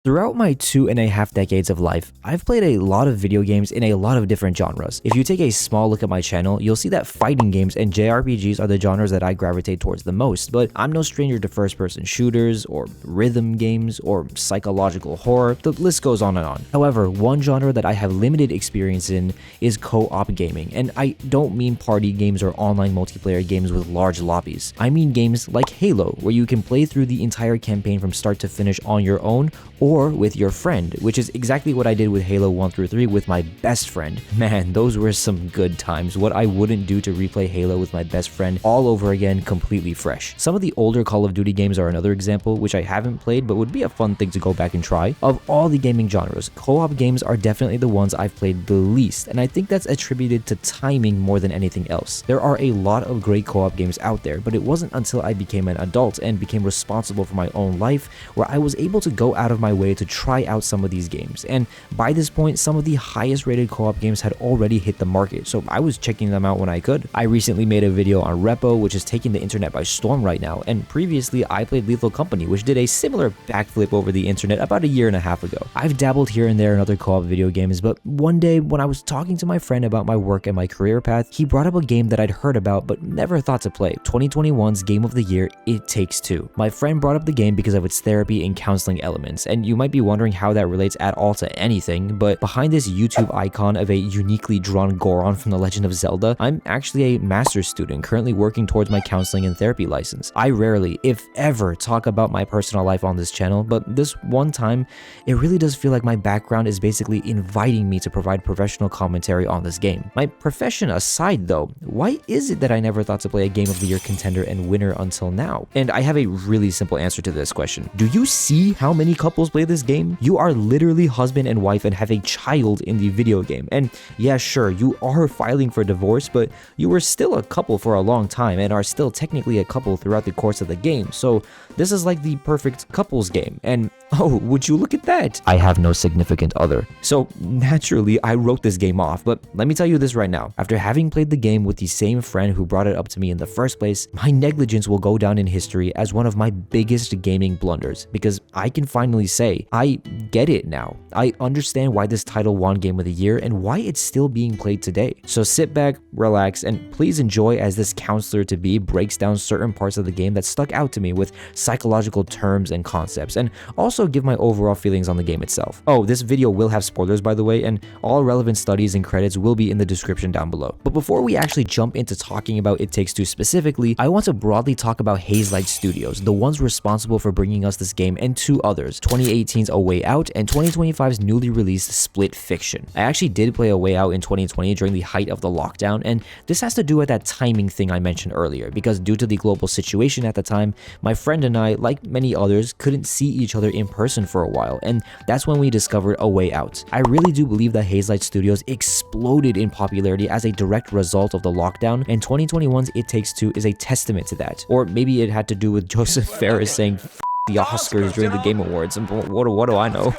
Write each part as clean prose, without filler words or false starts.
Throughout my 2.5 decades of life, I've played a lot of video games in a lot of different genres. If you take a small look at my channel, you'll see that fighting games and JRPGs are the genres that I gravitate towards the most, but I'm no stranger to first-person shooters, or rhythm games, or psychological horror. The list goes on and on. However, one genre that I have limited experience in is co-op gaming, and I don't mean party games or online multiplayer games with large lobbies. I mean games like Halo, where you can play through the entire campaign from start to finish on your own, or with your friend, which is exactly what I did with Halo 1 through 3 with my best friend. Man, those were some good times. What I wouldn't do to replay Halo with my best friend all over again, completely fresh. Some of the older Call of Duty games are another example, which I haven't played but would be a fun thing to go back and try. Of all the gaming genres, co-op games are definitely the ones I've played the least, and I think that's attributed to timing more than anything else. There are a lot of great co-op games out there, but it wasn't until I became an adult and became responsible for my own life where I was able to go out of my way to try out some of these games, and by this point some of the highest rated co-op games had already hit the market, so I was checking them out when I could. I recently made a video on Repo, which is taking the internet by storm right now, and previously I played Lethal Company, which did a similar backflip over the internet about a year and a half ago. I've dabbled here and there in other co-op video games, but one day when I was talking to my friend about my work and my career path, he brought up a game that I'd heard about but never thought to play. 2021's Game of the Year, It Takes Two. My friend brought up the game because of its therapy and counseling elements, and you might be wondering how that relates at all to anything, but behind this YouTube icon of a uniquely drawn Goron from The Legend of Zelda, I'm actually a master's student currently working towards my counseling and therapy license. I rarely, if ever, talk about my personal life on this channel, but this one time, it really does feel like my background is basically inviting me to provide professional commentary on this game. My profession aside though, why is it that I never thought to play a Game of the Year contender and winner until now? And I have a really simple answer to this question. Do you see how many couples play this game? You are literally husband and wife and have a child in the video game. And yeah, sure, you are filing for divorce, but you were still a couple for a long time and are still technically a couple throughout the course of the game. So this is like the perfect couples game. And oh, would you look at that? I have no significant other. So naturally, I wrote this game off, but let me tell you this right now. After having played the game with the same friend who brought it up to me in the first place, my negligence will go down in history as one of my biggest gaming blunders, because I can finally say, I get it now. I understand why this title won Game of the Year and why it's still being played today. So sit back, relax, and please enjoy as this counselor-to-be breaks down certain parts of the game that stuck out to me with psychological terms and concepts, and also give my overall feelings on the game itself. Oh, this video will have spoilers by the way, and all relevant studies and credits will be in the description down below. But before we actually jump into talking about It Takes Two specifically, I want to broadly talk about Hazelight Studios, the ones responsible for bringing us this game, and two others, 2018's A Way Out and 2025's newly released Split Fiction. I actually did play A Way Out in 2020 during the height of the lockdown, and this has to do with that timing thing I mentioned earlier, because due to the global situation at the time, my friend and I, like many others, couldn't see each other in person for a while, and that's when we discovered A Way Out. I really do believe that Hazelight Studios exploded in popularity as a direct result of the lockdown, and 2021's It Takes Two is a testament to that. Or maybe it had to do with Joseph Fares saying "F the Oscars" during the Game Awards, and what do I know?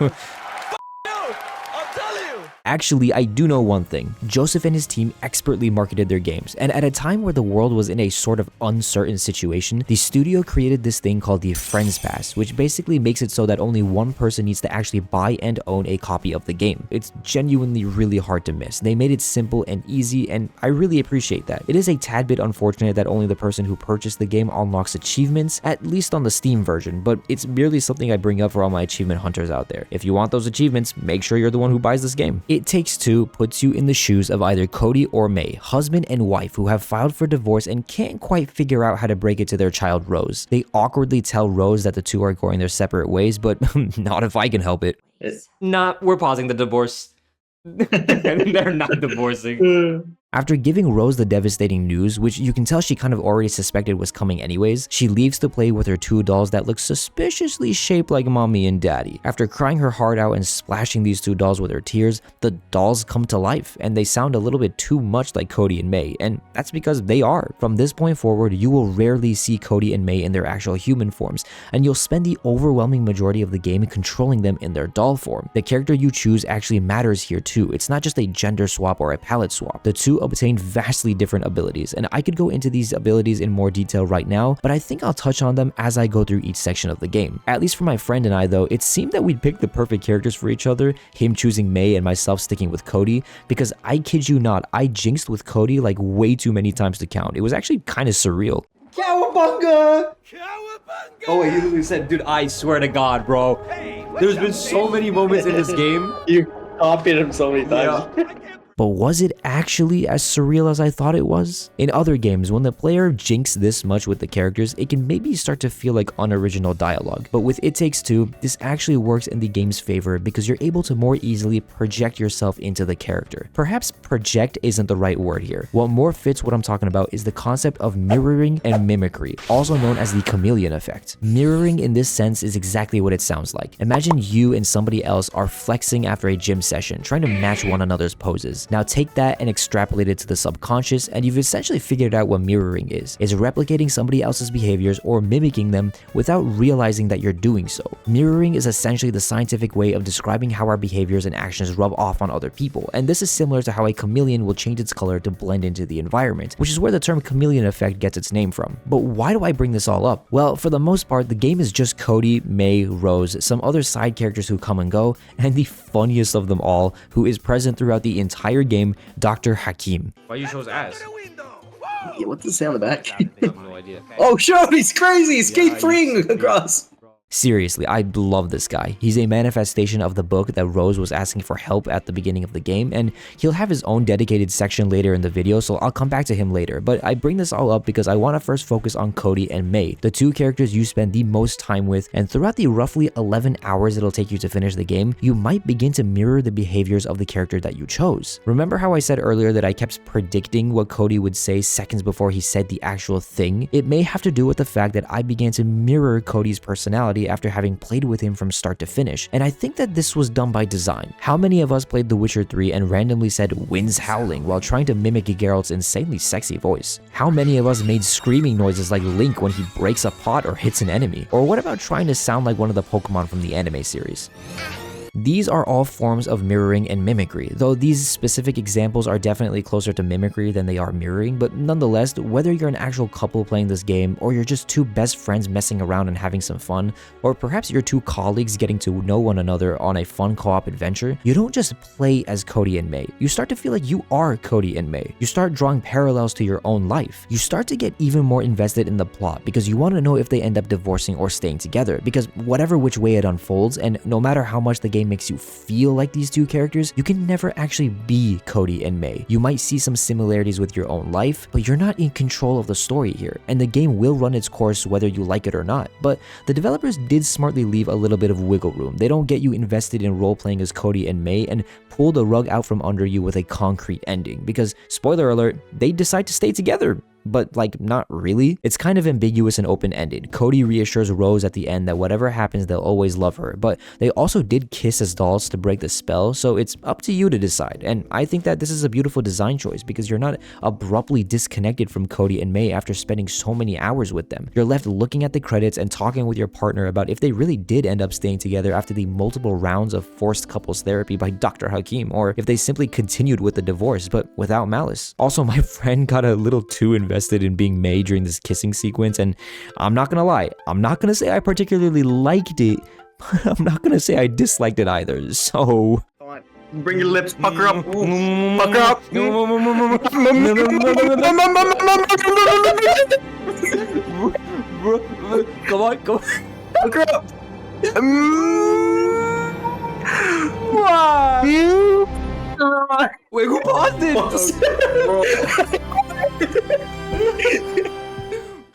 Actually, I do know one thing. Joseph and his team expertly marketed their games, and at a time where the world was in a sort of uncertain situation, the studio created this thing called the Friends Pass, which basically makes it so that only one person needs to actually buy and own a copy of the game. It's genuinely really hard to miss. They made it simple and easy, and I really appreciate that. It is a tad bit unfortunate that only the person who purchased the game unlocks achievements, at least on the Steam version, but it's merely something I bring up for all my achievement hunters out there. If you want those achievements, make sure you're the one who buys this game. It Takes Two puts you in the shoes of either Cody or May, husband and wife who have filed for divorce and can't quite figure out how to break it to their child Rose. They awkwardly tell Rose that the two are going their separate ways, but not if I can help it. We're pausing the divorce. They're not divorcing. After giving Rose the devastating news, which you can tell she kind of already suspected was coming anyways, she leaves to play with her two dolls that look suspiciously shaped like mommy and daddy. After crying her heart out and splashing these two dolls with her tears, the dolls come to life, and they sound a little bit too much like Cody and May, and that's because they are. From this point forward, you will rarely see Cody and May in their actual human forms, and you'll spend the overwhelming majority of the game controlling them in their doll form. The character you choose actually matters here too. It's not just a gender swap or a palette swap. The two obtain vastly different abilities, and I could go into these abilities in more detail right now, but I think I'll touch on them as I go through each section of the game. At least for my friend and I though, it seemed that we'd picked the perfect characters for each other, him choosing Mei and myself sticking with Cody, because I kid you not, I jinxed with Cody like way too many times to count. It was actually kind of surreal. Cowabunga! Oh wait, you literally said, dude, I swear to God, bro. There's been so many moments in this game. You copied him so many times. Yeah. But was it actually as surreal as I thought it was? In other games, when the player jinxes this much with the characters, it can maybe start to feel like unoriginal dialogue. But with It Takes Two, this actually works in the game's favor because you're able to more easily project yourself into the character. Perhaps project isn't the right word here. What more fits what I'm talking about is the concept of mirroring and mimicry, also known as the chameleon effect. Mirroring in this sense is exactly what it sounds like. Imagine you and somebody else are flexing after a gym session, trying to match one another's poses. Now take that and extrapolate it to the subconscious, and you've essentially figured out what mirroring is. It's replicating somebody else's behaviors or mimicking them without realizing that you're doing so. Mirroring is essentially the scientific way of describing how our behaviors and actions rub off on other people, and this is similar to how a chameleon will change its color to blend into the environment, which is where the term chameleon effect gets its name from. But why do I bring this all up? Well, for the most part, the game is just Cody, Mei, Rose, some other side characters who come and go, and the funniest of them all, who is present throughout the entire game, Dr. Hakim. Why you chose ass? Yeah, what does it say on the back? I have no idea. Oh, sure, he's crazy. He's skateboarding across. Seriously, I love this guy. He's a manifestation of the book that Rose was asking for help at the beginning of the game, and he'll have his own dedicated section later in the video, so I'll come back to him later. But I bring this all up because I want to first focus on Cody and Mei, the two characters you spend the most time with, and throughout the roughly 11 hours it'll take you to finish the game, you might begin to mirror the behaviors of the character that you chose. Remember how I said earlier that I kept predicting what Cody would say seconds before he said the actual thing? It may have to do with the fact that I began to mirror Cody's personality after having played with him from start to finish, and I think that this was done by design. How many of us played The Witcher 3 and randomly said "winds howling" while trying to mimic Geralt's insanely sexy voice? How many of us made screaming noises like Link when he breaks a pot or hits an enemy? Or what about trying to sound like one of the Pokemon from the anime series? These are all forms of mirroring and mimicry, though these specific examples are definitely closer to mimicry than they are mirroring, but nonetheless, whether you're an actual couple playing this game, or you're just two best friends messing around and having some fun, or perhaps you're two colleagues getting to know one another on a fun co-op adventure, you don't just play as Cody and Mei. You start to feel like you are Cody and Mei. You start drawing parallels to your own life. You start to get even more invested in the plot because you want to know if they end up divorcing or staying together, because whatever which way it unfolds, and no matter how much the game makes you feel like these two characters, you can never actually be Cody and Mei. You might see some similarities with your own life, but you're not in control of the story here, and the game will run its course whether you like it or not. But the developers did smartly leave a little bit of wiggle room. They don't get you invested in role-playing as Cody and Mei and pull the rug out from under you with a concrete ending, because, spoiler alert, they decide to stay together. But like, not really. It's kind of ambiguous and open-ended. Cody reassures Rose at the end that whatever happens, they'll always love her, but they also did kiss as dolls to break the spell, so it's up to you to decide. And I think that this is a beautiful design choice because you're not abruptly disconnected from Cody and Mei after spending so many hours with them. You're left looking at the credits and talking with your partner about if they really did end up staying together after the multiple rounds of forced couples therapy by Dr. Hakim, or if they simply continued with the divorce, but without malice. Also, my friend got a little too invested in being Mei during this kissing sequence, and I'm not gonna lie, I'm not gonna say I particularly liked it, but I'm not gonna say I disliked it either, so... Come on. Bring your lips, pucker up. Pucker up. Come on, come on. Pucker up. Wow. Wait, who paused it?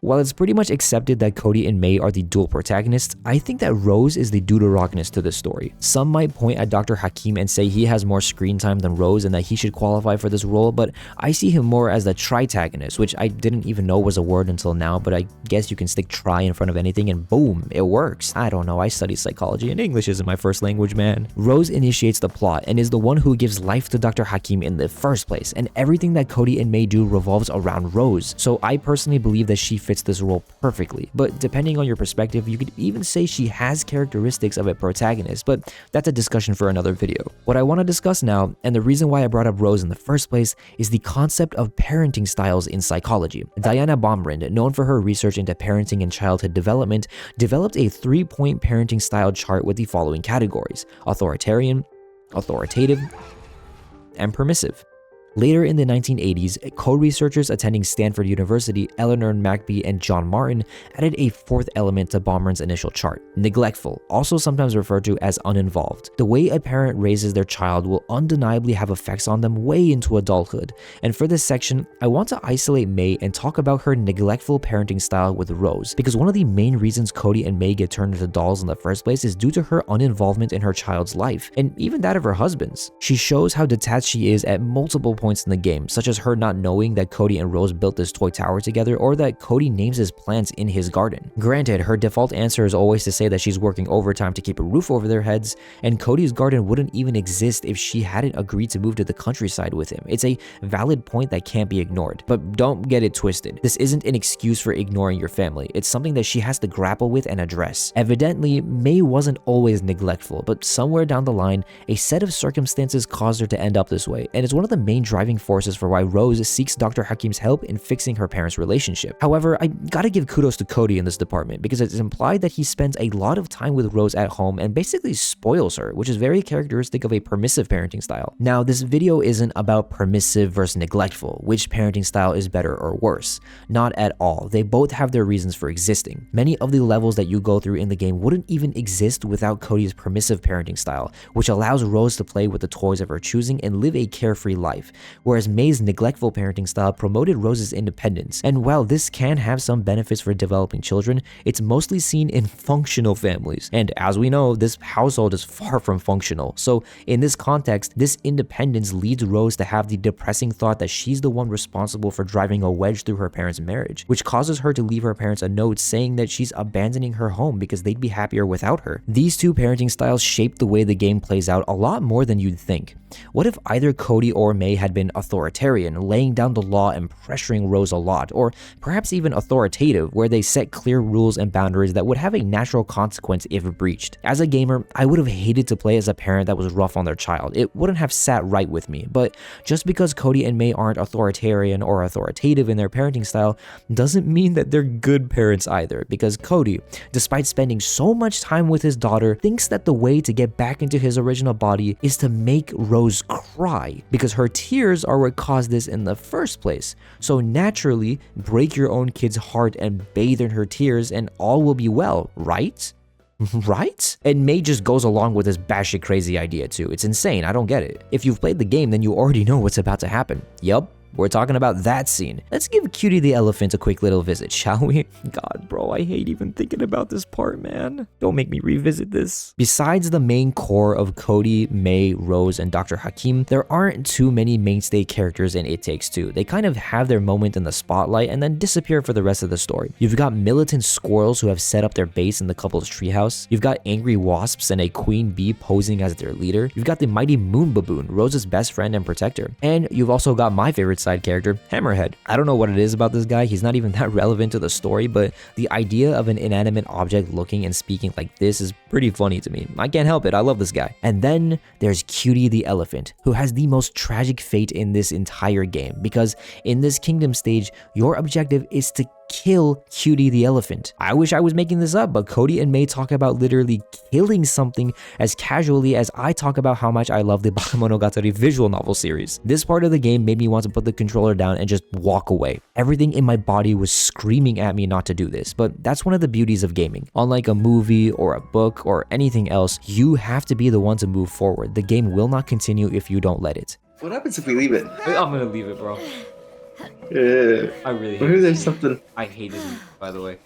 While it's pretty much accepted that Cody and Mei are the dual protagonists, I think that Rose is the deuterogonist to this story. Some might point at Dr. Hakim and say he has more screen time than Rose and that he should qualify for this role, but I see him more as the tritagonist, which I didn't even know was a word until now, but I guess you can stick tri in front of anything and boom, it works. I don't know, I study psychology and English isn't my first language, man. Rose initiates the plot and is the one who gives life to Dr. Hakim in the first place, and everything that Cody and Mei do revolves around Rose, so I personally believe that she fits fits this role perfectly, but depending on your perspective, you could even say she has characteristics of a protagonist, but that's a discussion for another video. What I want to discuss now, and the reason why I brought up Rose in the first place, is the concept of parenting styles in psychology. Diana Baumrind, known for her research into parenting and childhood development, developed a 3-point parenting style chart with the following categories: authoritarian, authoritative, and permissive. Later in the 1980s, co-researchers attending Stanford University, Eleanor McBee and John Martin, added a 4th element to Baumrind's initial chart: neglectful, also sometimes referred to as uninvolved. The way a parent raises their child will undeniably have effects on them way into adulthood. And for this section, I want to isolate May and talk about her neglectful parenting style with Rose, because one of the main reasons Cody and May get turned into dolls in the first place is due to her uninvolvement in her child's life, and even that of her husband's. She shows how detached she is at multiple points in the game, such as her not knowing that Cody and Rose built this toy tower together, or that Cody names his plants in his garden. Granted, her default answer is always to say that she's working overtime to keep a roof over their heads, and Cody's garden wouldn't even exist if she hadn't agreed to move to the countryside with him. It's a valid point that can't be ignored, but don't get it twisted. This isn't an excuse for ignoring your family. It's something that she has to grapple with and address. Evidently, May wasn't always neglectful, but somewhere down the line, a set of circumstances caused her to end up this way, and it's one of the main driving forces for why Rose seeks Dr. Hakim's help in fixing her parents' relationship. However, I gotta give kudos to Cody in this department, because it's implied that he spends a lot of time with Rose at home and basically spoils her, which is very characteristic of a permissive parenting style. Now, this video isn't about permissive versus neglectful, which parenting style is better or worse. Not at all. They both have their reasons for existing. Many of the levels that you go through in the game wouldn't even exist without Cody's permissive parenting style, which allows Rose to play with the toys of her choosing and live a carefree life, whereas May's neglectful parenting style promoted Rose's independence. And while this can have some benefits for developing children, it's mostly seen in functional families. And as we know, this household is far from functional. So in this context, this independence leads Rose to have the depressing thought that she's the one responsible for driving a wedge through her parents' marriage, which causes her to leave her parents a note saying that she's abandoning her home because they'd be happier without her. These two parenting styles shape the way the game plays out a lot more than you'd think. What if either Cody or May had been authoritarian, laying down the law and pressuring Rose a lot, or perhaps even authoritative, where they set clear rules and boundaries that would have a natural consequence if breached? As a gamer, I would have hated to play as a parent that was rough on their child. It wouldn't have sat right with me, but just because Cody and May aren't authoritarian or authoritative in their parenting style doesn't mean that they're good parents either, because Cody, despite spending so much time with his daughter, thinks that the way to get back into his original body is to make Rose cry, because her tears are what caused this in the first place. So naturally, break your own kid's heart and bathe in her tears and all will be well, right? Right? And May just goes along with this batshit crazy idea too. It's insane, I don't get it. If you've played the game, then you already know what's about to happen. Yup. We're talking about that scene. Let's give Cutie the elephant a quick little visit, shall we? God, bro, I hate even thinking about this part, man. Don't make me revisit this. Besides the main core of Cody, May, Rose, and Dr. Hakim, there aren't too many mainstay characters in It Takes Two. They kind of have their moment in the spotlight and then disappear for the rest of the story. You've got militant squirrels who have set up their base in the couple's treehouse. You've got angry wasps and a queen bee posing as their leader. You've got the mighty moon baboon, Rose's best friend and protector. And you've also got my favorite side character, Hammerhead. I don't know what it is about this guy, he's not even that relevant to the story, but the idea of an inanimate object looking and speaking like this is pretty funny to me. I can't help it, I love this guy. And then there's Cutie the elephant, who has the most tragic fate in this entire game, because in this kingdom stage, your objective is to kill Cutie the elephant. I wish I was making this up, but Cody and May talk about literally killing something as casually as I talk about how much I love the Bakemonogatari visual novel series. This part of the game made me want to put the controller down and just walk away. Everything in my body was screaming at me not to do this, but that's one of the beauties of gaming. Unlike a movie or a book or anything else, you have to be the one to move forward. The game will not continue if you don't let it. What happens if we leave it? I'm gonna leave it, bro. Yeah. I really hate Maybe it. there's something. I hated it, by the way.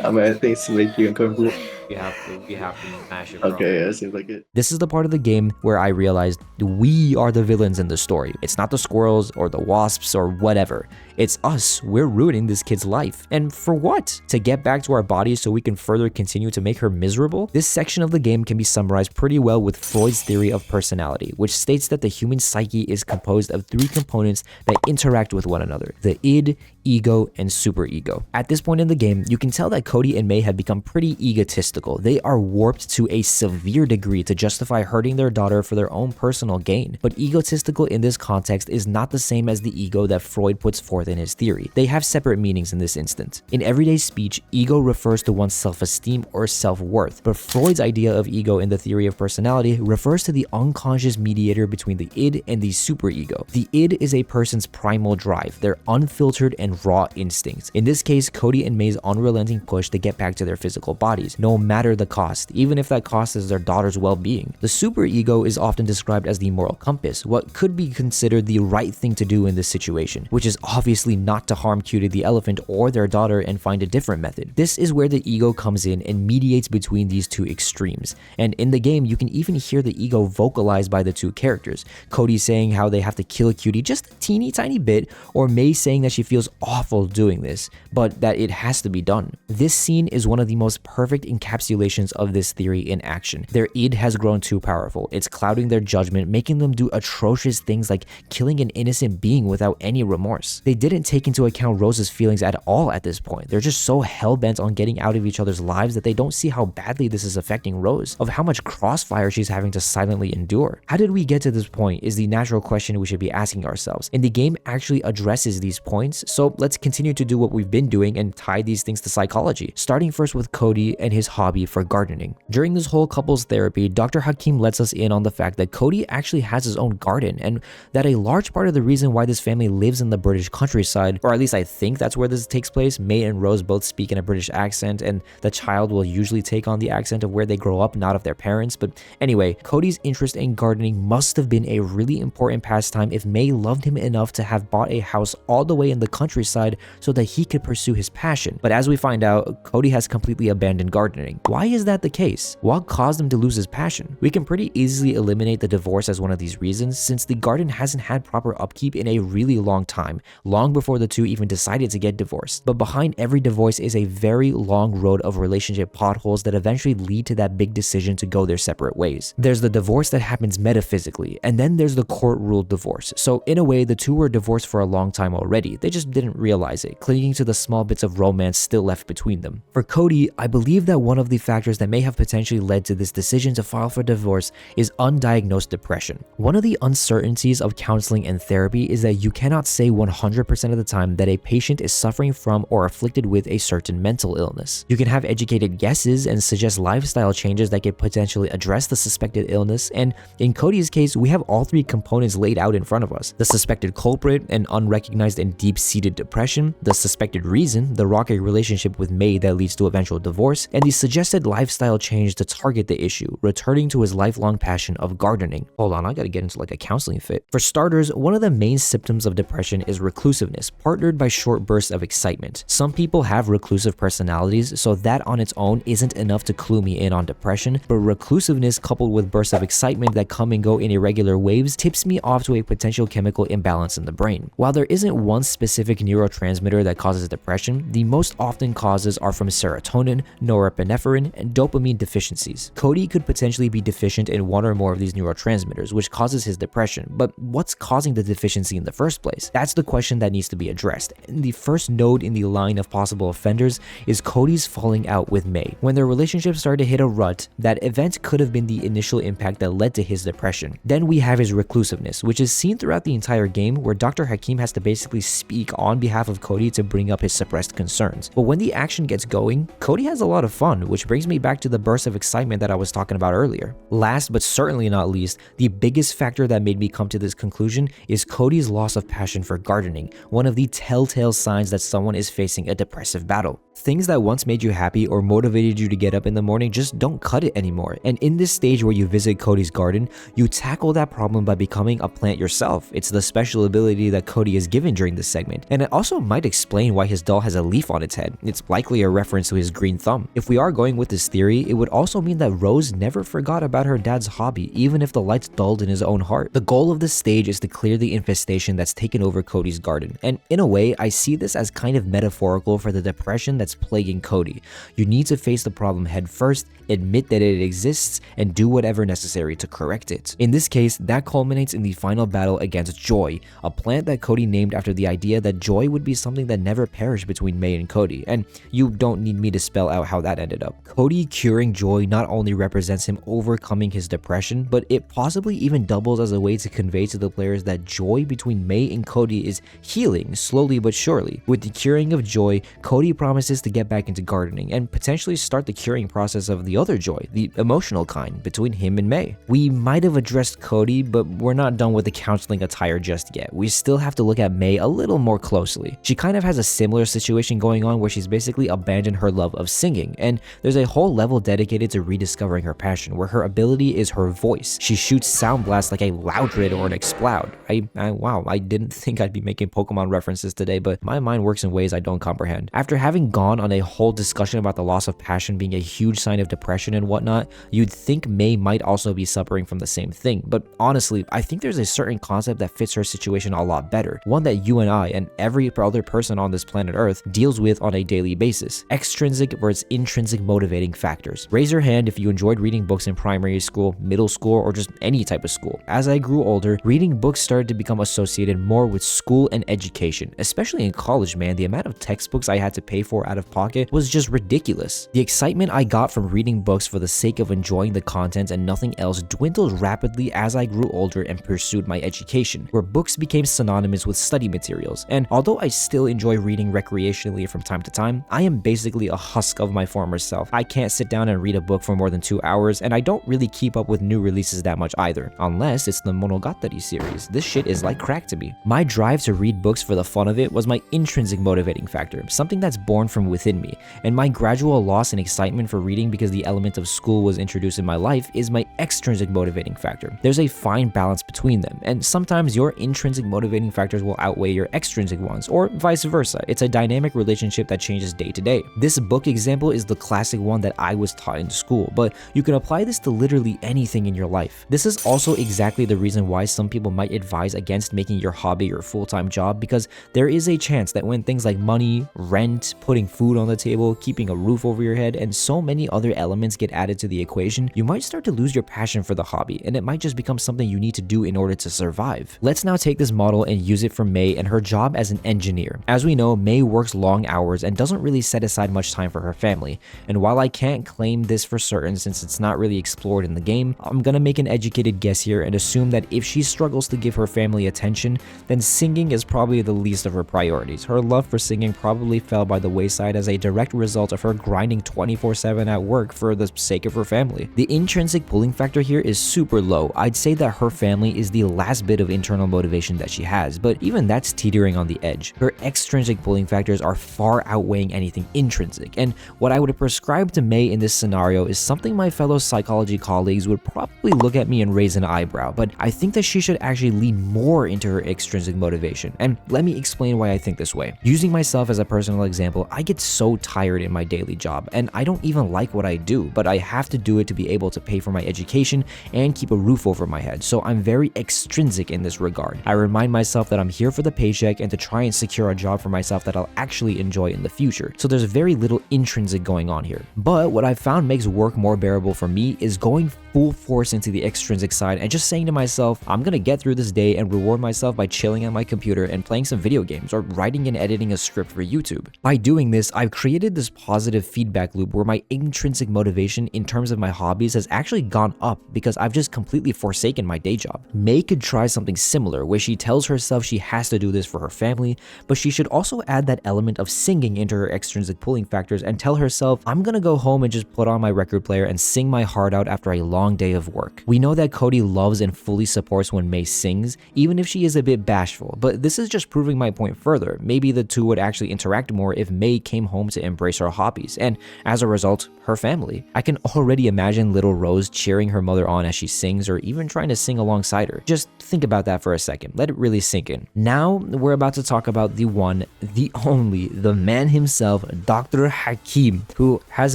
I mean, I think it's make you uncomfortable. We have to smash it, bro. Okay, yeah, seems like it. This is the part of the game where I realized we are the villains in the story. It's not the squirrels or the wasps or whatever. It's us. We're ruining this kid's life. And for what? To get back to our bodies so we can further continue to make her miserable? This section of the game can be summarized pretty well with Freud's theory of personality, which states that the human psyche is composed of 3 components that interact with one another: the id, ego, and superego. At this point in the game, you can tell that Cody and May have become pretty egotistical. They are warped to a severe degree to justify hurting their daughter for their own personal gain. But egotistical in this context is not the same as the ego that Freud puts forth in his theory. They have separate meanings in this instance. In everyday speech, ego refers to one's self-esteem or self-worth, but Freud's idea of ego in the theory of personality refers to the unconscious mediator between the id and the superego. The id is a person's primal drive, their unfiltered and raw instincts. In this case, Cody and May's unrelenting push to get back to their physical bodies, no matter the cost, even if that cost is their daughter's well-being. The superego is often described as the moral compass, what could be considered the right thing to do in this situation, which is obviously not to harm Cutie the elephant or their daughter and find a different method. This is where the ego comes in and mediates between these two extremes. And in the game, you can even hear the ego vocalized by the two characters. Cody saying how they have to kill Cutie just a teeny tiny bit, or May saying that she feels awful doing this, but that it has to be done. This scene is one of the most perfect encapsulations of this theory in action. Their id has grown too powerful. It's clouding their judgment, making them do atrocious things like killing an innocent being without any remorse. They didn't take into account Rose's feelings at all at this point. They're just so hell-bent on getting out of each other's lives that they don't see how badly this is affecting Rose, of how much crossfire she's having to silently endure. How did we get to this point is the natural question we should be asking ourselves, and the game actually addresses these points, so let's continue to do what we've been doing and tie these things to psychology, starting first with Cody and his hobby for gardening. During this whole couple's therapy, Dr. Hakim lets us in on the fact that Cody actually has his own garden, and that a large part of the reason why this family lives in the British countryside, or at least I think that's where this takes place. May and Rose both speak in a British accent, and the child will usually take on the accent of where they grow up, not of their parents. But anyway, Cody's interest in gardening must have been a really important pastime if May loved him enough to have bought a house all the way in the countryside so that he could pursue his passion. But as we find out, Cody has completely abandoned gardening. Why is that the case? What caused him to lose his passion? We can pretty easily eliminate the divorce as one of these reasons, since the garden hasn't had proper upkeep in a really long time, long before the two even decided to get divorced. But behind every divorce is a very long road of relationship potholes that eventually lead to that big decision to go their separate ways. There's the divorce that happens metaphysically, and then there's the court-ruled divorce. So in a way, the two were divorced for a long time already. They just didn't realize it, clinging to the small bits of romance still left between them. For Cody, I believe that one of the factors that may have potentially led to this decision to file for divorce is undiagnosed depression. One of the uncertainties of counseling and therapy is that you cannot say 100% of the time that a patient is suffering from or afflicted with a certain mental illness. You can have educated guesses and suggest lifestyle changes that could potentially address the suspected illness, and in Cody's case, we have all 3 components laid out in front of us: the suspected culprit, an unrecognized and deep-seated depression; the suspected reason, the rocky relationship with May that leads to eventual divorce; and the suggested lifestyle change to target the issue, returning to his lifelong passion of gardening. Hold on, I gotta get into like a counseling fit. For starters, one of the main symptoms of depression is reclusiveness, partnered by short bursts of excitement. Some people have reclusive personalities, so that on its own isn't enough to clue me in on depression, but reclusiveness coupled with bursts of excitement that come and go in irregular waves tips me off to a potential chemical imbalance in the brain. While there isn't one specific neurotransmitter that causes depression, the most often causes are from serotonin, norepinephrine, and dopamine deficiencies. Cody could potentially be deficient in one or more of these neurotransmitters, which causes his depression, but what's causing the deficiency in the first place? That's the question that needs to be addressed. And the first node in the line of possible offenders is Cody's falling out with May. When their relationship started to hit a rut, that event could have been the initial impact that led to his depression. Then we have his reclusiveness, which is seen throughout the entire game, where Dr. Hakim has to basically speak on behalf of Cody to bring up his suppressed concerns. But when the action gets going, Cody has a lot of fun, which brings me back to the burst of excitement that I was talking about earlier. Last but certainly not least, the biggest factor that made me come to this conclusion is Cody's loss of passion for gardening, one of the telltale signs that someone is facing a depressive battle. Things that once made you happy or motivated you to get up in the morning just don't cut it anymore. And in this stage where you visit Cody's garden, you tackle that problem by becoming a plant yourself. It's the special ability that Cody is given during this segment. And it also might explain why his doll has a leaf on its head. It's likely a reference to his green thumb. If we are going with this theory, it would also mean that Rose never forgot about her dad's hobby, even if the lights dulled in his own heart. The goal of this stage is to clear the infestation that's taken over Cody's garden, and in a way, I see this as kind of metaphorical for the depression that's plaguing Cody. You need to face the problem head first, admit that it exists, and do whatever necessary to correct it. In this case, that culminates in the final battle against Joy, a plant that Cody named after the idea that joy would be something that never perished between Mei and Cody, and you don't need me to spell out how that ended up. Cody curing Joy not only represents him overcoming his depression, but it possibly even doubles as a way to convey to the players that joy between Mei and Cody is healing slowly but surely. With the curing of Joy, Cody promises to get back into gardening and potentially start the curing process of the other joy, the emotional kind, between him and Mei. We might have addressed Cody, but we're not done with the counseling attire just yet. We still have to look at Mei a little more closely. She kind of has a similar situation going on where she's basically abandoned her love of singing, and there's a whole level dedicated to rediscovering her passion where her ability is her voice. She shoots sound blasts like a Loudred or an Exploud. Wow, I didn't think I'd be making Pokemon references today, but my mind works in ways I don't comprehend. After having gone on a whole discussion about the loss of passion being a huge sign of depression and whatnot, you'd think Mei might also be suffering from the same thing, but honestly, I think there's a certain concept that fits her situation a lot better, one that you and I and every other person on this planet Earth deals with on a daily basis: extrinsic versus intrinsic motivating factors. Raise your hand if you enjoyed reading books in primary school, middle school, or just any type of school. As I grew older, reading books started to become associated more with school and education, especially in college, man. The amount of textbooks I had to pay for out of pocket was just ridiculous. The excitement I got from reading books for the sake of enjoying the content and nothing else dwindled rapidly as I grew older and pursued my education, where books became synonymous with study materials. And although I still enjoy reading recreationally from time to time, I am basically a husk of my former self. I can't sit down and read a book for more than 2 hours, and I don't really keep up with new releases that much either, unless it's the Monogatari series. This shit is like crack to me. My drive to read books for the fun of it was my intrinsic motivating factor, something that's born from within me, and my gradual loss in excitement for reading because the element of school was introduced in my life is my extrinsic motivating factor. There's a fine balance between them, and sometimes your intrinsic motivating factors will outweigh your extrinsic ones, or vice versa. It's a dynamic relationship that changes day to day. This book example is the classic one that I was taught in school, but you can apply this to literally anything in your life. This is also exactly the reason why some people might advise against making your hobby your full-time job, because there is a chance that when things like money, rent, putting food on the table, keeping a roof over your head, and so many other elements get added to the equation, you might start to lose your passion for the hobby, and it might just become something you need to do in order to survive. Let's now take this model and use it for Mei and her job as an engineer. As we know, Mei works long hours and doesn't really set aside much time for her family, and while I can't claim this for certain since it's not really explored in the game, I'm gonna make an educated guess here and assume that if she struggles to give her family attention, then singing is probably the least of her priorities. Her love for singing probably fell by the wayside as a direct result of her grinding 24/7 at work for the sake of her family. The intrinsic pulling factor here is super low. I'd say that her family is the last bit of internal motivation that she has, but even that's teetering on the edge. Her extrinsic pulling factors are far outweighing anything intrinsic, and what I would prescribe to Mei in this scenario is something my fellow psychology colleagues would probably look at me and raise an eyebrow, but I think that she should actually lean more into her extrinsic motivation, and let me explain why I think this way. Using myself as a personal example, I get so tired in my daily job, and I don't even like what I do, but I have to do it to be able to pay for my education and keep a roof over my head, so I'm very extrinsic in this regard. I remind myself that I'm here for the paycheck and to try and secure a job for myself that I'll actually enjoy in the future, so there's very little intrinsic going on here. But what I've found makes work more bearable for me is going full force into the extrinsic side and just saying to myself, I'm gonna get through this day and reward myself by chilling on my computer and playing some video games or writing and editing a script for YouTube. By doing this, I've created this positive feedback loop where my intrinsic motivation in terms of my hobbies has actually gone up because I've just completely forsaken my day job. Mei could try something similar where she tells herself she has to do this for her family, but she should also add that element of singing into her extrinsic pulling factors and tell herself, I'm gonna go home and just put on my record player and sing my heart out after a long day of work. We know that Cody loves and fully supports when Mei sings, even if she is a bit bashful, but this is just proving my point further. Maybe the two would actually interact more if Mei came home to embrace her hobbies, and as a result, her family. family. I can already imagine little Rose cheering her mother on as she sings, or even trying to sing alongside her. Just think about that for a second. Let it really sink in. Now, we're about to talk about the one, the only, the man himself, Dr. Hakim, who has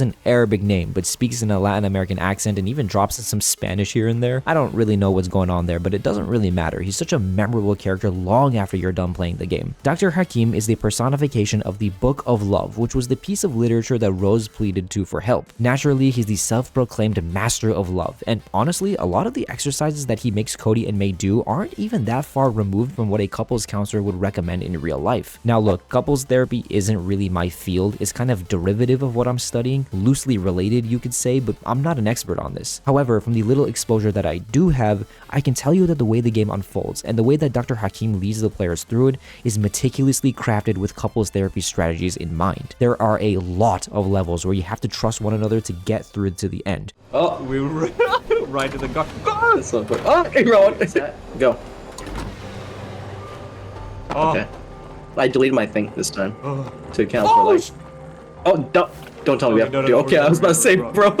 an Arabic name, but speaks in a Latin American accent and even drops in some Spanish here and there. I don't really know what's going on there, but it doesn't really matter. He's such a memorable character long after you're done playing the game. Dr. Hakim is the personification of the Book of Love, which was the piece of literature that Rose pleaded to for help. Naturally, he's the self-proclaimed master of love, and honestly, a lot of the exercises that he makes Cody and May do aren't even that far removed from what a couples counselor would recommend in real life. Now look, couples therapy isn't really my field. It's kind of derivative of what I'm studying, loosely related you could say, but I'm not an expert on this. However, from the little exposure that I do have, I can tell you that the way the game unfolds and the way that Dr. Hakim leads the players through it is meticulously crafted with couples therapy strategies in mind. There are a lot of levels where you have to trust one another to get through to the end. Oh, we were right to the gut. That's so quick. Oh, hey, Rowan. Go. Oh. Okay. I deleted my thing this time to account for like. Oh, don't tell me we have to do. Okay, I was about to say, bro.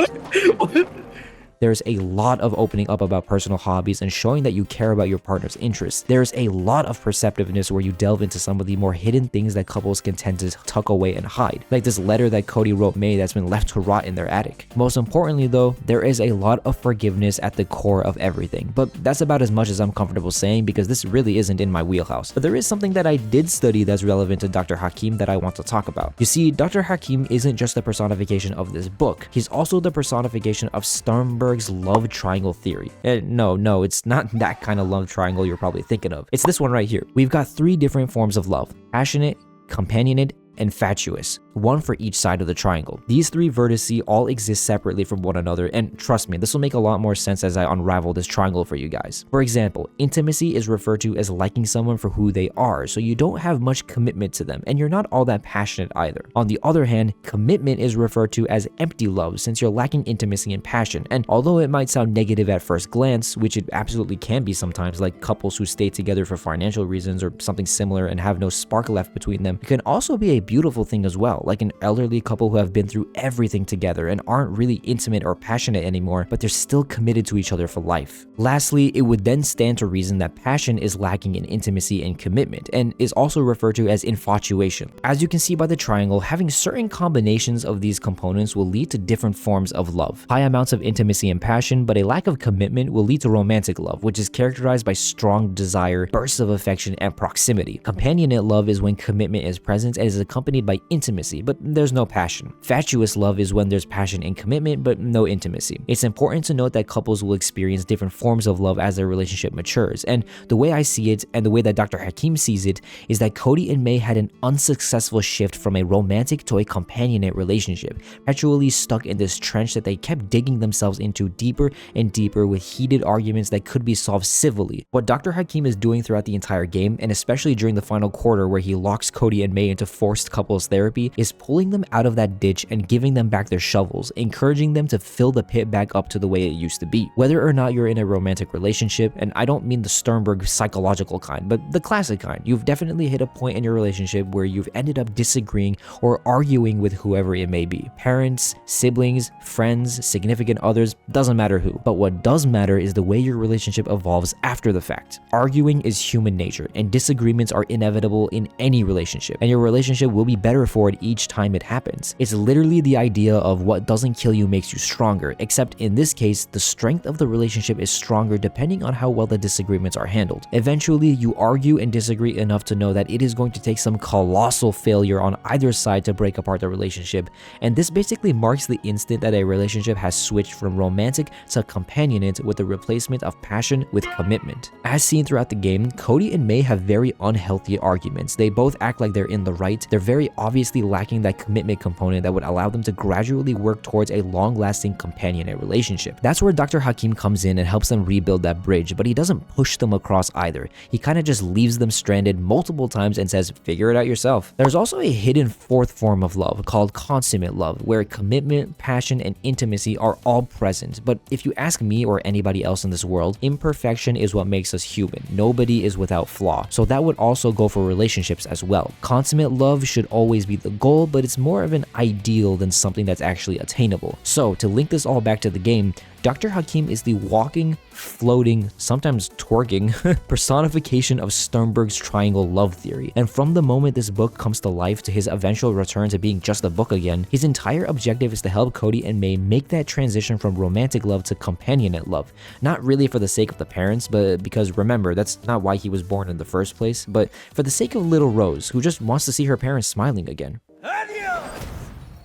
There's a lot of opening up about personal hobbies and showing that you care about your partner's interests. There's a lot of perceptiveness where you delve into some of the more hidden things that couples can tend to tuck away and hide, like this letter that Cody wrote May that's been left to rot in their attic. Most importantly though, there is a lot of forgiveness at the core of everything, but that's about as much as I'm comfortable saying because this really isn't in my wheelhouse. But there is something that I did study that's relevant to Dr. Hakim that I want to talk about. You see, Dr. Hakim isn't just the personification of this book, he's also the personification of Sternberg's love triangle theory. No, it's not that kind of love triangle you're probably thinking of. It's this one right here. We've got 3 different forms of love: passionate, companionate, and fatuous, one for each side of the triangle. These 3 vertices all exist separately from one another, and trust me, this will make a lot more sense as I unravel this triangle for you guys. For example, intimacy is referred to as liking someone for who they are, so you don't have much commitment to them, and you're not all that passionate either. On the other hand, commitment is referred to as empty love, since you're lacking intimacy and passion, and although it might sound negative at first glance, which it absolutely can be sometimes, like couples who stay together for financial reasons or something similar and have no spark left between them, it can also be a beautiful thing as well, like an elderly couple who have been through everything together and aren't really intimate or passionate anymore, but they're still committed to each other for life. Lastly, it would then stand to reason that passion is lacking in intimacy and commitment, and is also referred to as infatuation. As you can see by the triangle, having certain combinations of these components will lead to different forms of love. High amounts of intimacy and passion, but a lack of commitment will lead to romantic love, which is characterized by strong desire, bursts of affection, and proximity. Companionate love is when commitment is present and is accompanied by intimacy, but there's no passion. Fatuous love is when there's passion and commitment, but no intimacy. It's important to note that couples will experience different forms of love as their relationship matures, and the way I see it, and the way that Dr. Hakim sees it, is that Cody and May had an unsuccessful shift from a romantic to a companionate relationship, perpetually stuck in this trench that they kept digging themselves into deeper and deeper with heated arguments that could be solved civilly. What Dr. Hakim is doing throughout the entire game, and especially during the final quarter where he locks Cody and May into forced couples therapy, is pulling them out of that ditch and giving them back their shovels, encouraging them to fill the pit back up to the way it used to be. Whether or not you're in a romantic relationship, and I don't mean the Sternberg psychological kind, but the classic kind, you've definitely hit a point in your relationship where you've ended up disagreeing or arguing with whoever it may be. Parents, siblings, friends, significant others, doesn't matter who. But what does matter is the way your relationship evolves after the fact. Arguing is human nature, and disagreements are inevitable in any relationship, and your relationship will be better for it each time it happens. It's literally the idea of what doesn't kill you makes you stronger, except in this case, the strength of the relationship is stronger depending on how well the disagreements are handled. Eventually, you argue and disagree enough to know that it is going to take some colossal failure on either side to break apart the relationship, and this basically marks the instant that a relationship has switched from romantic to companionate, with the replacement of passion with commitment. As seen throughout the game, Cody and May have very unhealthy arguments. They both act like they're in the right. They're very obviously lacking that commitment component that would allow them to gradually work towards a long-lasting companionate relationship. That's where Dr. Hakim comes in and helps them rebuild that bridge, but he doesn't push them across either. He kind of just leaves them stranded multiple times and says, figure it out yourself. There's also a hidden fourth form of love called consummate love, where commitment, passion, and intimacy are all present. But if you ask me or anybody else in this world, imperfection is what makes us human. Nobody is without flaw. So that would also go for relationships as well. Consummate love should always be the goal, but it's more of an ideal than something that's actually attainable. So to link this all back to the game, Dr. Hakim is the walking, floating, sometimes twerking personification of Sternberg's triangle love theory. And from the moment this book comes to life to his eventual return to being just a book again, his entire objective is to help Cody and May make that transition from romantic love to companionate love. Not really for the sake of the parents, but because remember, that's not why he was born in the first place, but for the sake of little Rose, who just wants to see her parents smiling again.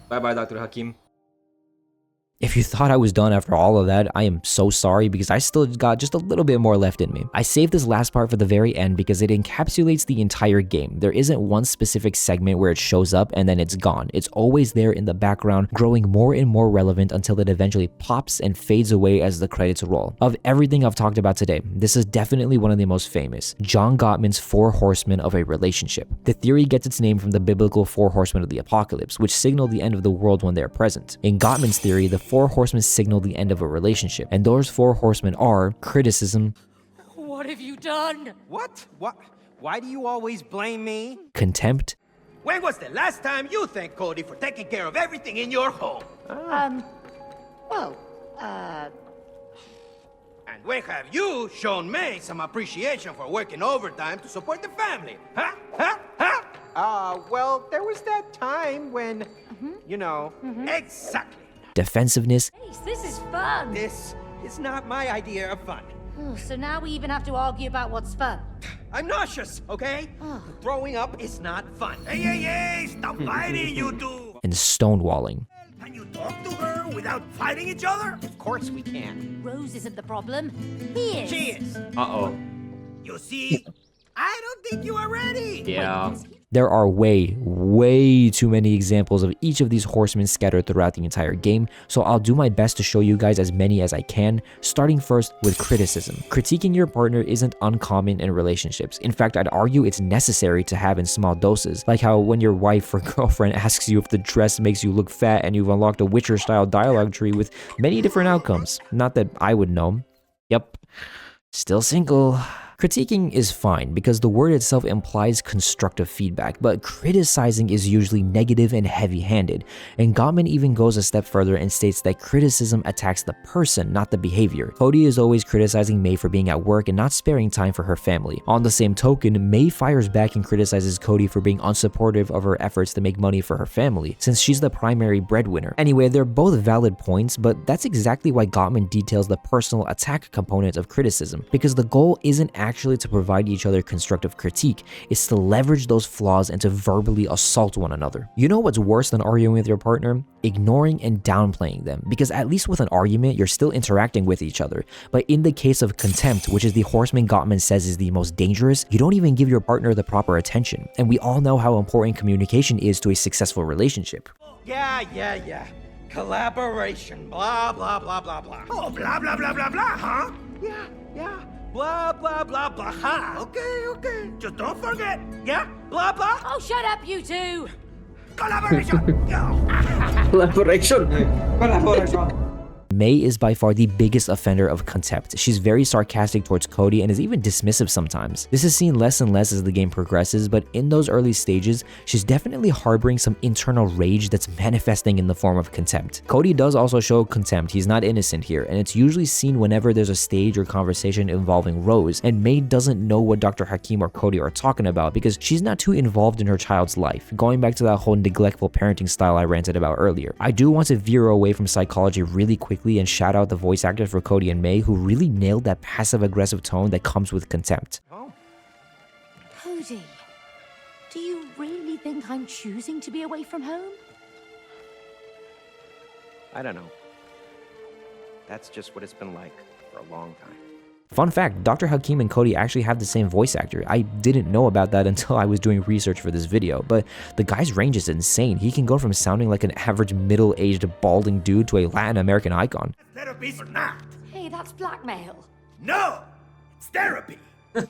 Bye-bye, Dr. Hakim. If you thought I was done after all of that, I am so sorry because I still got just a little bit more left in me. I saved this last part for the very end because it encapsulates the entire game. There isn't one specific segment where it shows up and then it's gone. It's always there in the background, growing more and more relevant until it eventually pops and fades away as the credits roll. Of everything I've talked about today, this is definitely one of the most famous. John Gottman's 4 horsemen of a relationship. The theory gets its name from the biblical 4 horsemen of the apocalypse, which signal the end of the world when they are present. In Gottman's theory, the 4 horsemen signal the end of a relationship, and those 4 horsemen are criticism. What have you done? What? Why do you always blame me? Contempt. When was the last time you thanked Cody for taking care of everything in your home? Well, And when have you shown May some appreciation for working overtime to support the family? Well, there was that time when, you know. Exactly. Defensiveness. Ace, this is fun. This is not my idea of fun. Oh, so now we even have to argue about what's fun. I'm nauseous, okay? Throwing up is not fun. Hey, stop fighting, you two! And stonewalling. Can you talk to her without fighting each other? Of course we can. Rose isn't the problem. He is. She is. Uh-oh. You see, I don't think you are ready. Yeah. There are way too many examples of each of these horsemen scattered throughout the entire game, so I'll do my best to show you guys as many as I can, starting first with criticism. Critiquing your partner isn't uncommon in relationships. In fact, I'd argue it's necessary to have in small doses, like how when your wife or girlfriend asks you if the dress makes you look fat and you've unlocked a Witcher-style dialogue tree with many different outcomes. Not that I would know. Yep. Still single. Critiquing is fine because the word itself implies constructive feedback, but criticizing is usually negative and heavy-handed, and Gottman even goes a step further and states that criticism attacks the person, not the behavior. Cody is always criticizing May for being at work and not sparing time for her family. On the same token, May fires back and criticizes Cody for being unsupportive of her efforts to make money for her family, since she's the primary breadwinner. Anyway, they're both valid points, but that's exactly why Gottman details the personal attack component of criticism, because the goal isn't actually to provide each other constructive critique, it's to leverage those flaws and to verbally assault one another. You know what's worse than arguing with your partner? Ignoring and downplaying them, because at least with an argument, you're still interacting with each other. But in the case of contempt, which is the horseman Gottman says is the most dangerous, you don't even give your partner the proper attention. And we all know how important communication is to a successful relationship. Yeah. Collaboration, blah, blah, blah, blah, blah. Oh, blah, blah, blah, blah, blah, huh? Yeah. Blah, blah, blah, blah, huh? Okay. Just don't forget. Yeah? Blah, blah. Oh, shut up, you two. Collaboration. Collaboration. May is by far the biggest offender of contempt. She's very sarcastic towards Cody and is even dismissive sometimes. This is seen less and less as the game progresses, but in those early stages, she's definitely harboring some internal rage that's manifesting in the form of contempt. Cody does also show contempt. He's not innocent here, and it's usually seen whenever there's a stage or conversation involving Rose, and May doesn't know what Dr. Hakim or Cody are talking about because she's not too involved in her child's life, going back to that whole neglectful parenting style I ranted about earlier. I do want to veer away from psychology really quickly and shout out the voice actors for Cody and May, who really nailed that passive-aggressive tone that comes with contempt. Cody, do you really think I'm choosing to be away from home? I don't know. That's just what it's been like for a long time. Fun fact, Dr. Hakim and Cody actually have the same voice actor. I didn't know about that until I was doing research for this video, but the guy's range is insane. He can go from sounding like an average middle-aged balding dude to a Latin American icon. Therapy or not? Hey, that's blackmail. No! It's therapy! Go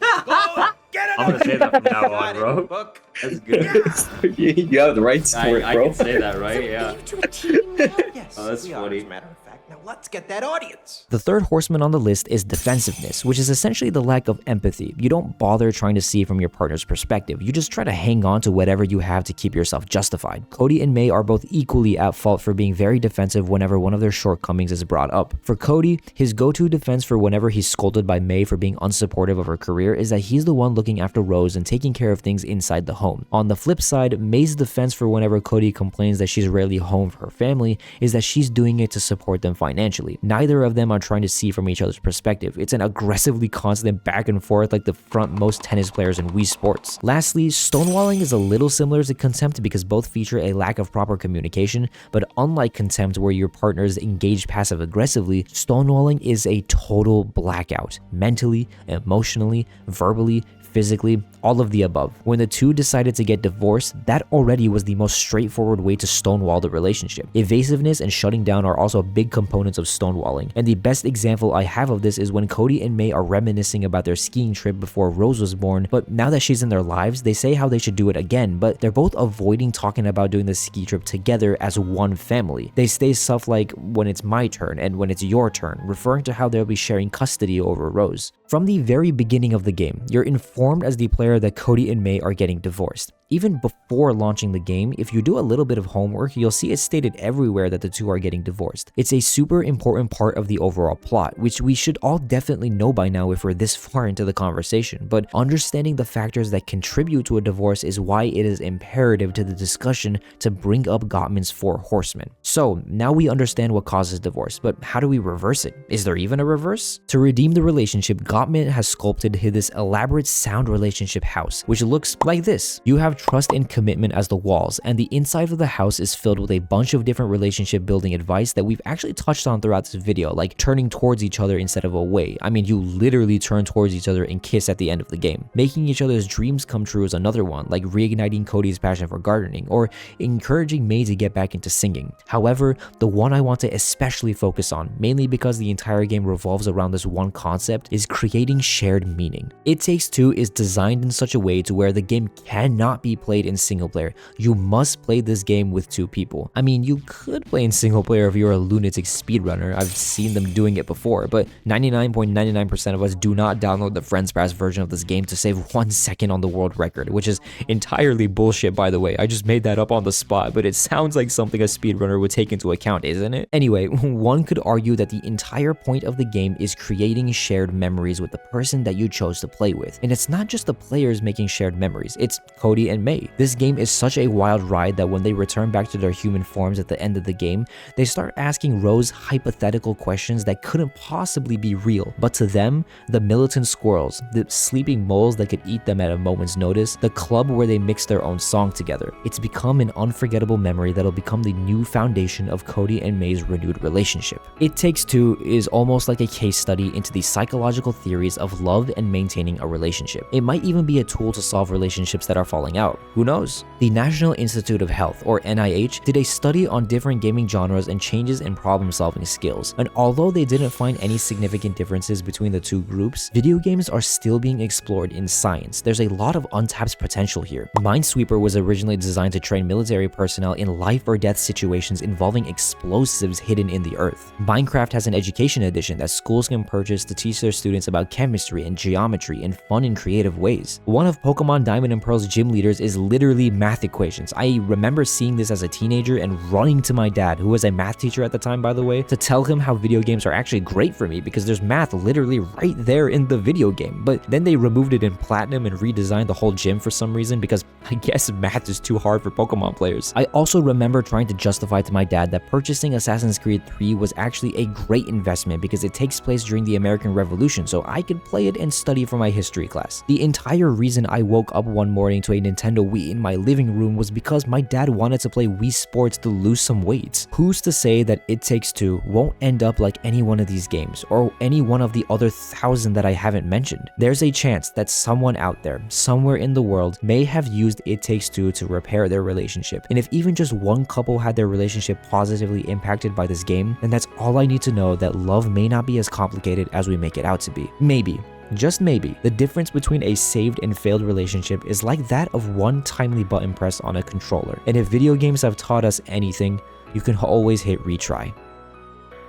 get it! I'm gonna say that from now on, bro. Book. That's good. You have the rights for it, I bro. can say that, right? So Yeah. are you two a team now? Yes, Oh, that's we are, funny. as a matter of fact. Now let's get that audience. The third horseman on the list is defensiveness, which is essentially the lack of empathy. You don't bother trying to see from your partner's perspective. You just try to hang on to whatever you have to keep yourself justified. Cody and Mei are both equally at fault for being very defensive whenever one of their shortcomings is brought up. For Cody, his go-to defense for whenever he's scolded by Mei for being unsupportive of her career is that he's the one looking after Rose and taking care of things inside the home. On the flip side, Mei's defense for whenever Cody complains that she's rarely home for her family is that she's doing it to support them financially. Neither of them are trying to see from each other's perspective. It's an aggressively constant back and forth like the frontmost tennis players in Wii Sports. Lastly, stonewalling is a little similar to Contempt because both feature a lack of proper communication, but unlike Contempt where your partners engage passive-aggressively, stonewalling is a total blackout. Mentally, emotionally, verbally, physically, all of the above. When the two decided to get divorced, that already was the most straightforward way to stonewall the relationship. Evasiveness and shutting down are also big components of stonewalling, and the best example I have of this is when Cody and Mei are reminiscing about their skiing trip before Rose was born, but now that she's in their lives, they say how they should do it again, but they're both avoiding talking about doing the ski trip together as one family. They say stuff like, when it's my turn and when it's your turn, referring to how they'll be sharing custody over Rose. From the very beginning of the game, you're informed as the player that Cody and Mei are getting divorced. Even before launching the game, if you do a little bit of homework, you'll see it stated everywhere that the two are getting divorced. It's a super important part of the overall plot, which we should all definitely know by now if we're this far into the conversation, but understanding the factors that contribute to a divorce is why it is imperative to the discussion to bring up Gottman's four horsemen. So now we understand what causes divorce, but how do we reverse it? Is there even a reverse? To redeem the relationship, Gottman has sculpted this elaborate sound relationship house, which looks like this. You have trust and commitment as the walls, and the inside of the house is filled with a bunch of different relationship building advice that we've actually touched on throughout this video, like turning towards each other instead of away. I mean, you literally turn towards each other and kiss at the end of the game. Making each other's dreams come true is another one, like reigniting Cody's passion for gardening, or encouraging Mei to get back into singing. However, the one I want to especially focus on, mainly because the entire game revolves around this one concept, is creating shared meaning. It Takes Two is designed in such a way to where the game cannot be played in single player. You must play this game with two people. I mean, you could play in single player if you're a lunatic speedrunner. I've seen them doing it before, but 99.99% of us do not download the Friends Pass version of this game to save 1 second on the world record, which is entirely bullshit, by the way. I just made that up on the spot, but it sounds like something a speedrunner would take into account, isn't it? Anyway, one could argue that the entire point of the game is creating shared memories with the person that you chose to play with. And it's not just the players making shared memories, it's Cody and Mei. This game is such a wild ride that when they return back to their human forms at the end of the game, they start asking Rose hypothetical questions that couldn't possibly be real. But to them, the militant squirrels, the sleeping moles that could eat them at a moment's notice, the club where they mix their own song together, it's become an unforgettable memory that'll become the new foundation of Cody and Mei's renewed relationship. It Takes Two is almost like a case study into the psychological theories of love and maintaining a relationship. It might even be a tool to solve relationships that are falling out. Who knows? The National Institute of Health, or NIH, did a study on different gaming genres and changes in problem-solving skills, and although they didn't find any significant differences between the two groups, video games are still being explored in science. There's a lot of untapped potential here. Minesweeper was originally designed to train military personnel in life or death situations involving explosives hidden in the earth. Minecraft has an education edition that schools can purchase to teach their students about chemistry and geometry in fun and creative ways. One of Pokemon Diamond and Pearl's gym leaders is literally math equations. I remember seeing this as a teenager and running to my dad, who was a math teacher at the time, by the way, to tell him how video games are actually great for me because there's math literally right there in the video game. But then they removed it in Platinum and redesigned the whole gym for some reason because I guess math is too hard for Pokemon players. I also remember trying to justify to my dad that purchasing Assassin's Creed 3 was actually a great investment because it takes place during the American Revolution, so I could play it and study for my history class. The entire reason I woke up one morning to a Nintendo Wii in my living room was because my dad wanted to play Wii Sports to lose some weight. Who's to say that It Takes Two won't end up like any one of these games, or any one of the other 1,000 that I haven't mentioned? There's a chance that someone out there, somewhere in the world, may have used It Takes Two to repair their relationship. And if even just one couple had their relationship positively impacted by this game, then that's all I need to know that love may not be as complicated as we make it out to be. Maybe. Just maybe, the difference between a saved and failed relationship is like that of one timely button press on a controller. And if video games have taught us anything, you can always hit retry.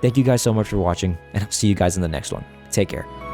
Thank you guys so much for watching, and I'll see you guys in the next one. Take care.